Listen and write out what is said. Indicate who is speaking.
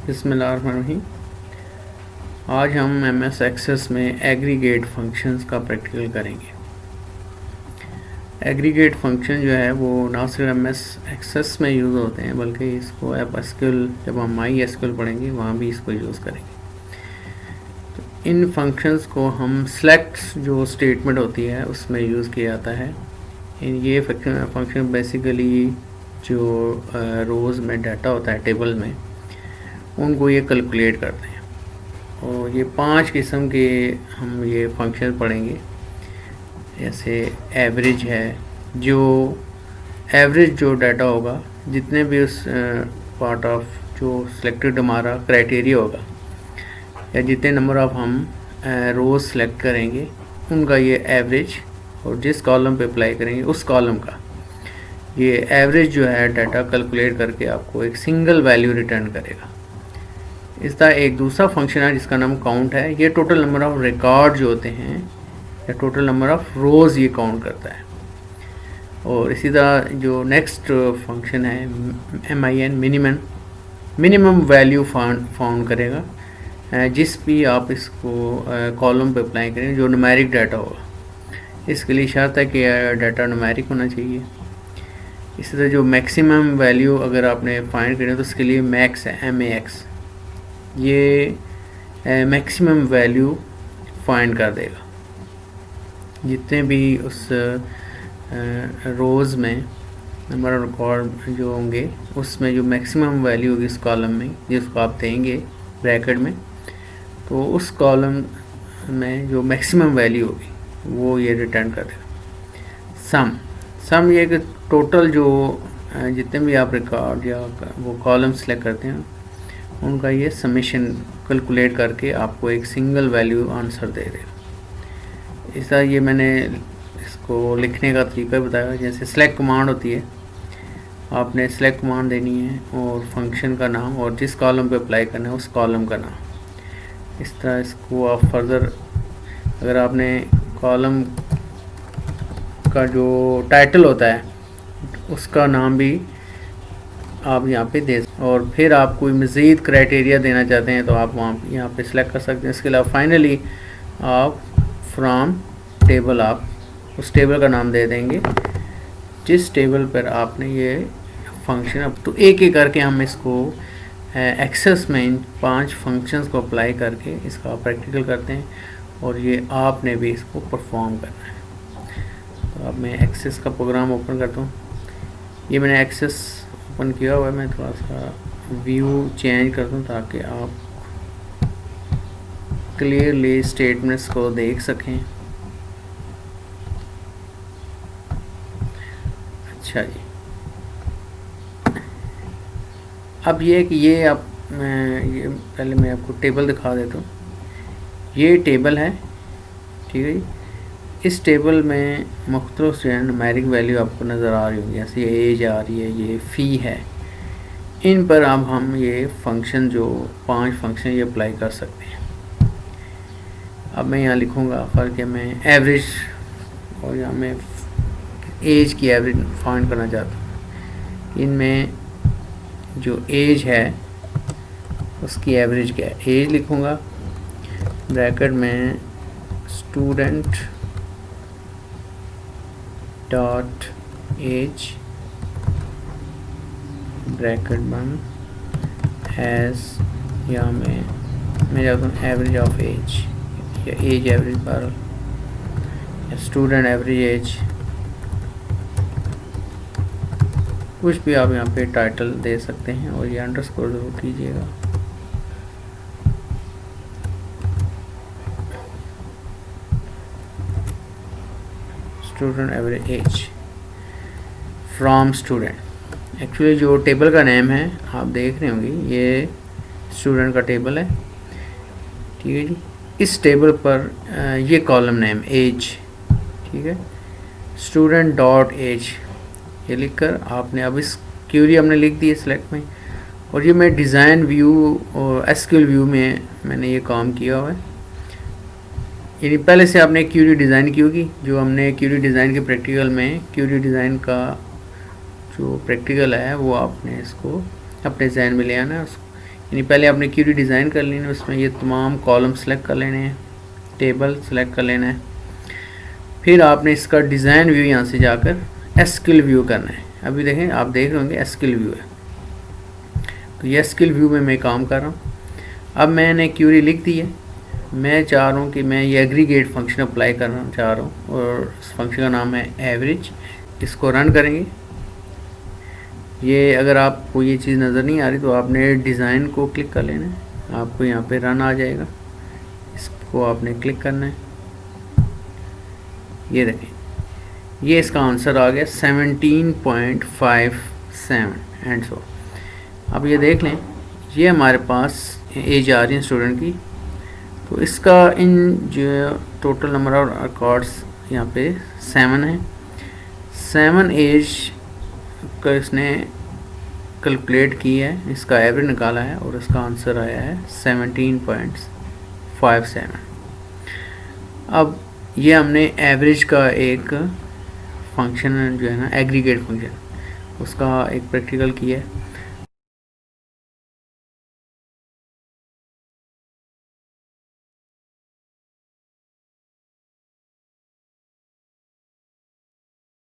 Speaker 1: बिस्मिल्लाहिर्रहमानिर्रहीम। आज हम एमएस एक्सेस में एग्रीगेट फंक्शंस का प्रैक्टिकल करेंगे। एग्रीगेट फंक्शन जो है वो ना सिर्फ एमएस एक्सेस में यूज़ होते हैं बल्कि इसको एसक्यूएल, जब हम माई एसक्यूएल पढ़ेंगे वहाँ भी इसको यूज़ करेंगे। तो इन फंक्शंस को हम सेलेक्ट जो स्टेटमेंट होती है उसमें यूज़ किया जाता है। ये फंक्शन बेसिकली जो रोज़ में डाटा होता है टेबल में, उनको ये कैलकुलेट करते हैं। और ये 5 किस्म के हम ये फंक्शन पढ़ेंगे। जैसे एवरेज है, जो एवरेज जो डाटा होगा, जितने भी उस पार्ट ऑफ जो सिलेक्टेड हमारा क्राइटेरिया होगा, या जितने नंबर ऑफ हम रोज़ सेलेक्ट करेंगे उनका ये एवरेज, और जिस कॉलम पे अप्लाई करेंगे उस कॉलम का ये एवरेज जो है डाटा कैलकुलेट करके आपको एक सिंगल वैल्यू रिटर्न करेगा। इसका एक दूसरा फंक्शन है जिसका नाम काउंट है। ये टोटल नंबर ऑफ रिकॉर्ड जो होते हैं या टोटल नंबर ऑफ रोज़ ये काउंट करता है। और इसी तरह जो नेक्स्ट फंक्शन है MIN, मिनिमम वैल्यू फाउंड करेगा जिस भी आप इसको कॉलम पे अप्लाई करेंगे, जो न्यूमेरिक डाटा होगा। इसके लिए शर्त है कि डाटा न्यूमेरिक होना चाहिए। इसी तरह जो मैक्सिमम वैल्यू अगर आपने फाइंड करें तो उसके लिए मैक्स है, MAX, ये मैक्सिमम वैल्यू फाइंड कर देगा। जितने भी उस रोज़ में नंबर ऑफ रिकॉर्ड जो होंगे उसमें जो मैक्सिमम वैल्यू होगी इस कॉलम में, जिसको आप देंगे ब्रैकेट में, तो उस कॉलम में जो मैक्सिमम वैल्यू होगी वो ये रिटर्न कर देगा। सम ये कि टोटल जो जितने भी आप रिकॉर्ड या वो कॉलम सेलेक्ट करते हैं उनका ये समेशन कैलकुलेट करके आपको एक सिंगल वैल्यू आंसर दे देगा। इस तरह ये मैंने इसको लिखने का तरीका बताया। जैसे सेलेक्ट कमांड होती है, आपने सेलेक्ट कमांड देनी है और फंक्शन का नाम और जिस कॉलम पे अप्लाई करना है उस कॉलम का नाम। इस तरह इसको आप फर्दर, अगर आपने कॉलम का जो टाइटल होता है उसका नाम भी आप यहाँ पे दे, और फिर आप कोई मज़ीद क्राइटेरिया देना चाहते हैं तो आप वहाँ यहाँ पे सिलेक्ट कर सकते हैं। इसके अलावा फाइनली आप फ्रॉम टेबल आप उस टेबल का नाम दे देंगे जिस टेबल पर आपने ये फंक्शन। अब तो एक एक करके हम इसको एक्सेस में इन 5 फंक्शंस को अप्लाई करके इसका प्रैक्टिकल करते हैं और ये आपने भी इसको परफॉर्म करना है। तो अब मैं एक्सेस का प्रोग्राम ओपन करता हूँ। ये मैंने एक्सेस ओपन किया हुआ है। मैं थोड़ा सा व्यू चेंज करता हूँ ताकि आप क्लियरली स्टेटमेंट्स को देख सकें। अच्छा जी, अब ये कि ये आप ये पहले मैं आपको टेबल दिखा देता हूँ। ये टेबल है, ठीक है जी। इस टेबल में मुख्तलिफ न्यूमेरिक वैल्यू आपको नज़र आ रही होगी, जैसे ये एज आ रही है, ये फ़ी है। इन पर अब हम ये फंक्शन जो 5 फंक्शन ये अप्लाई कर सकते हैं। अब मैं यहाँ लिखूँगा फ़र्क है, मैं एवरेज, और यहाँ मैं एज की एवरेज फाइंड करना चाहता हूँ। इनमें जो एज है उसकी एवरेज क्या है, एज लिखूँगा ब्रैकेट में स्टूडेंट डॉट एज ब्रैकेट बंद एज, या मैं जाता हूँ एवरेज ऑफ एज या एज एवरेज बार या स्टूडेंट एवरेज एज, कुछ भी आप यहाँ पे टाइटल दे सकते हैं और ये अंडरस्कोर ज़रूर कीजिएगा। Student average age from student. Actually जो टेबल का नेम है आप देख रहे होंगे, ये स्टूडेंट का टेबल है, ठीक है जी। इस टेबल पर ये कॉलम नेम एज, ठीक है, स्टूडेंट डॉट एज ये लिखकर आपने अब इस क्यूरी हमने लिख दी है सिलेक्ट में। और ये मैं डिज़ाइन व्यू और एसक्यूएल व्यू में मैंने ये काम किया हुआ है। यानी पहले से आपने क्यूरी डिज़ाइन की होगी, जो हमने क्यूरी डिज़ाइन के प्रैक्टिकल में क्यूरी डिज़ाइन का जो प्रैक्टिकल है वो आपने इसको अपने जहन में ले आना है। यानी पहले आपने क्यूरी डिज़ाइन कर लेनी है, उसमें ये तमाम कॉलम सेलेक्ट कर लेने हैं, टेबल सेलेक्ट कर लेना है, फिर आपने इसका डिज़ाइन व्यू यहाँ से जाकर एसक्यूएल व्यू करना है। अभी देखें, आप देख रहे होंगे एसक्यूएल व्यू है, तो ये एसक्यूएल व्यू में मैं काम कर रहा हूँ। अब मैंने क्यूरी लिख दी है, मैं चाह रहा हूँ कि मैं ये एग्रीगेट फंक्शन अप्लाई करना चाह रहा हूँ, और इस फंक्शन का नाम है एवरेज। इसको रन करेंगे। ये अगर आपको ये चीज़ नज़र नहीं आ रही तो आपने डिज़ाइन को क्लिक कर लेना है, आपको यहाँ पे रन आ जाएगा, इसको आपने क्लिक करना है। ये देखें, ये इसका आंसर आ गया 17.57 एंड सो। अब ये देख लें, ये हमारे पास एज आ रही है स्टूडेंट की, तो इसका इन जो टोटल नंबर ऑफ रिकॉर्ड्स यहाँ पे 7 है। 7 एज का इसने कैलकुलेट की है, इसका एवरेज निकाला है और इसका आंसर आया है 17.57। अब ये हमने एवरेज का एक फंक्शन जो है ना, एग्रीगेट फंक्शन, उसका एक प्रैक्टिकल किया है।